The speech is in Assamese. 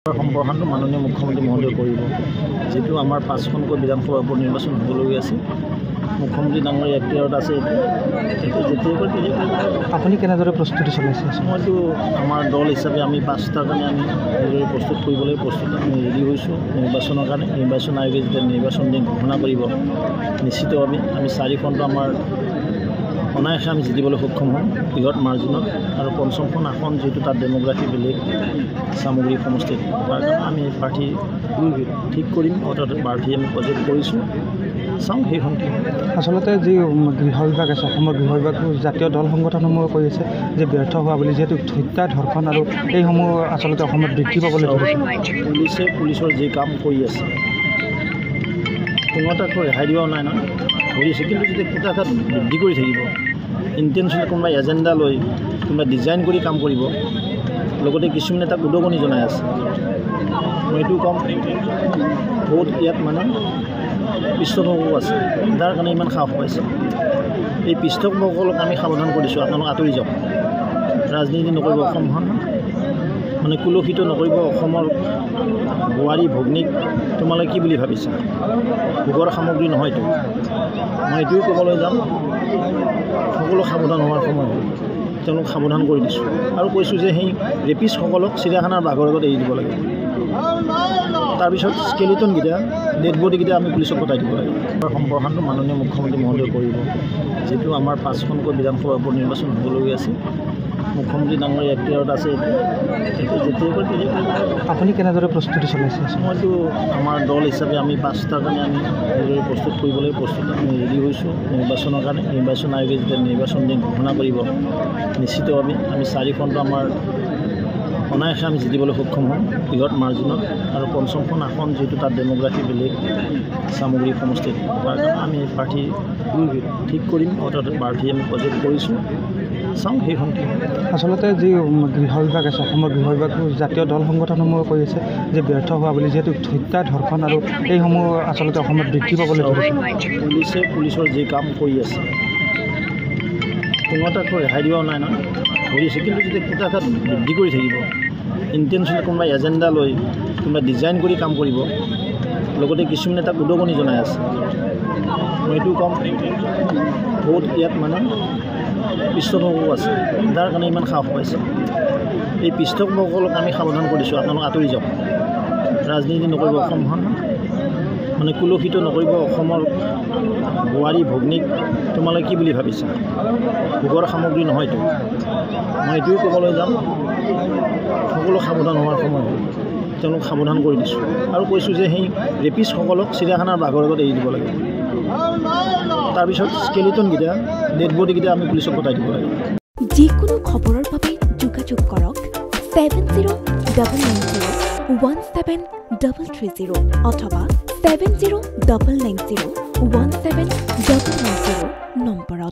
সম্প্ৰসাৰণ মাননীয় মুখ্যমন্ত্ৰী মহোদয় কৰিব যেটো আমাৰ 5খনকৈ বিধানসভা উপনিৰ্বাচন হ'বলৈ আছে মুখ্যমন্ত্ৰী ডাঙৰীয়া এখতিয়াৰত আছে আপুনি কেনেদৰে প্ৰস্তুতি চলাইছে মইতো আমাৰ দল হিচাপে আমি 5টাৰ কাৰণে আমি প্ৰস্তুত কৰিবলৈ আমি ৰেডি হৈছোঁ নিৰ্বাচনৰ কাৰণে নিৰ্বাচন আয়োগে যেতিয়া নিৰ্বাচন দিন ঘোষণা কৰিব নিশ্চিতভাৱে আমি 4খনটো আমাৰ অনায়াসে আমি জিতিবলৈ সক্ষম হ'ম বৃহৎ মাৰ্জিনত আৰু ৫খন আসন যিহেতু তাত ডেমোগ্ৰাফি বেলেগ সামগ্ৰী সমষ্টিত তাৰ কাৰণে আমি প্ৰাৰ্থী ঠিক কৰিম অৰ্থাৎ প্ৰাৰ্থী আমি প্ৰজেক্ট কৰিছোঁ চাওঁ সেইখন আচলতে যি গৃহ বিভাগ আছে অসমৰ গৃহ বিভাগ জাতীয় দল সংগঠনসমূহে কৈ আছে যে ব্যৰ্থ হোৱা বুলি যিহেতু হত্যা ধৰ্ষণ আৰু এইসমূহ আচলতে অসমত বৃদ্ধি পাবলৈ ধৰিছে পুলিচৰ যি কাম কৰি আছে কোনো এটাকো ৰেহাই দিয়াও নাই নহয় কৰি আছে কিন্তু যেতিয়া কুটাঘাত বৃদ্ধি কৰি থাকিব ইণ্টেনশ্যনেল কোনোবা এজেণ্ডা লৈ কোনোবা ডিজাইন কৰি কাম কৰিব লগতে কিছুমানে তাক উদগনি জনাই আছে মই এইটো ক'ম বহুত ইয়াত মানে পৃষ্ঠপোষকো আছে যাৰ কাৰণে ইমান সাহস পাইছে এই পৃষ্ঠপোষকসকলক আমি সাৱধান কৰিছোঁ আপোনালোক আঁতৰি যাওক ৰাজনীতি নকৰিব অসমখন মানে কুলসিত নকৰিব অসমৰ বোৱাৰী ভগ্নীক তোমালোকে কি বুলি ভাবিছা ভোগৰ সামগ্ৰী নহয়তো মই এইটোৱে ক'বলৈ যাম সকলো সাৱধান হোৱাৰ সময় হ'ল তেওঁলোক সাৱধান কৰি দিছোঁ আৰু কৈছোঁ যে সেই ৰেপিষ্টসকলক চিৰিয়াখানাৰ বাঘৰ আগত এৰি দিব লাগে তাৰপিছত স্কেলিটনকেইটা ডেড বডিকেইটা আমি পুলিচক পঠাই দিব লাগে সম্প্ৰসাৰণটো মাননীয় মুখ্যমন্ত্ৰী মহোদয় কৰিব যেটো আমাৰ 5খনকৈ বিধানসভা উপনিৰ্বাচন হ'বলৈ আছে মুখ্যমন্ত্ৰী ডাঙৰীয়া এখতিয়াৰত আছে আপুনি কেনেদৰে প্ৰস্তুতি চলাইছে মইতো আমাৰ দল হিচাপে আমি 5টাৰ কাৰণে আমি প্ৰস্তুত কৰিবলৈ আমি ৰেডি হৈছোঁ নিৰ্বাচনৰ কাৰণে নিৰ্বাচন আয়োগে যেতিয়া নিৰ্বাচন দিন ঘোষণা কৰিব নিশ্চিতভাৱে আমি 4খনটো আমাৰ অনায়াসে আমি জিতিবলৈ সক্ষম হ'ম বৃহৎ মাৰ্জিনত আৰু ৫খন আসন যিহেতু তাত ডেমোগ্ৰাফি বেলেগ সামগ্ৰী সমষ্টিত তাৰ কাৰণে আমি প্ৰাৰ্থী ঠিক কৰিম অৰ্থাৎ প্ৰাৰ্থী আমি প্ৰজেক্ট কৰিছোঁ চাওঁ সেইখন আচলতে যি গৃহ বিভাগ আছে অসমৰ গৃহ বিভাগ জাতীয় দল সংগঠনসমূহে কৈ আছে যে ব্যৰ্থ হোৱা বুলি যিহেতু হত্যা ধৰ্ষণ আৰু এইসমূহ আচলতে অসমত বৃদ্ধি পাবলৈ ধৰিছে পুলিচৰ যি কাম কৰি আছে কোনো এটাকো ৰেহাই দিয়াও নাই নহয় কৰি আছে কিন্তু যেতিয়া কুটাঘাত বৃদ্ধি কৰি থাকিব ইণ্টেনশ্যনেল কোনোবা এজেণ্ডা লৈ কোনোবা ডিজাইন কৰি কাম কৰিব লগতে কিছুমানে তাক উদগনি জনাই আছে মই এইটো ক'ম বহুত ইয়াত মানে পৃষ্ঠপোষকো আছে যাৰ কাৰণে ইমান সাহস পাইছে এই পৃষ্ঠপোষকসকলক আমি সাৱধান কৰিছোঁ আপোনালোক আঁতৰি যাওক ৰাজনীতি নকৰিব অসমখন মানে কুলসিত নকৰিব অসমৰ বোৱাৰী ভগ্নীক তোমালোকে কি বুলি ভাবিছা ভোগৰ সামগ্ৰী নহয়তো মই এইটোৱে ক'বলৈ যাম সকলো সাৱধান হোৱাৰ সময় হ'ল তেওঁলোক সাৱধান কৰি দিছোঁ আৰু কৈছোঁ যে সেই ৰেপিষ্টসকলক চিৰিয়াখানাৰ বাঘৰ আগত এৰি দিব লাগে তাৰপিছত স্কেলিটনকেইটা ডেড বডিকেইটা আমি পুলিচক পঠাই দিব লাগে যিকোনো খবৰৰ বাবে যোগাযোগ কৰক 7099017330 অথবা 7099017390 নম্বৰত।